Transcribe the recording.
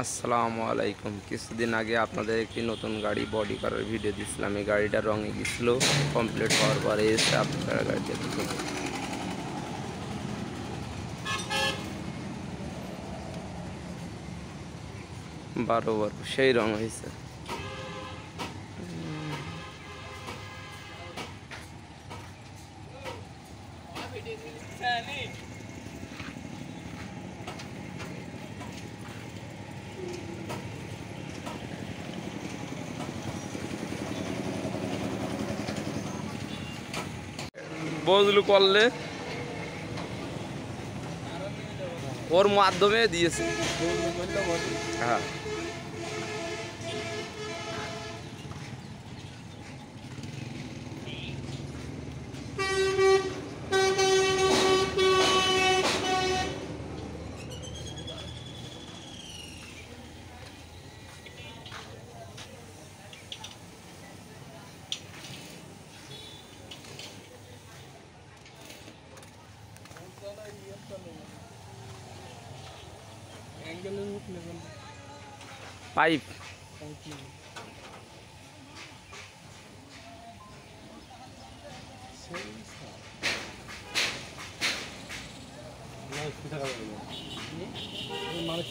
আসসালামু আলাইকুম। কিছুদিন আগে আপনাদের একটি নতুন গাড়ি বডি করার ভিডিও দিয়েছিলাম। এই গাড়িটা রঙে গেছিল, কমপ্লিট হওয়ার পরে এসে আপনারা গাড়িটা দেখুন। 12 সেই রং হয়েছে। বজলু করলে ওর মাধ্যমে দিয়েছে। হ্যাঁ, পাইপ মানুষ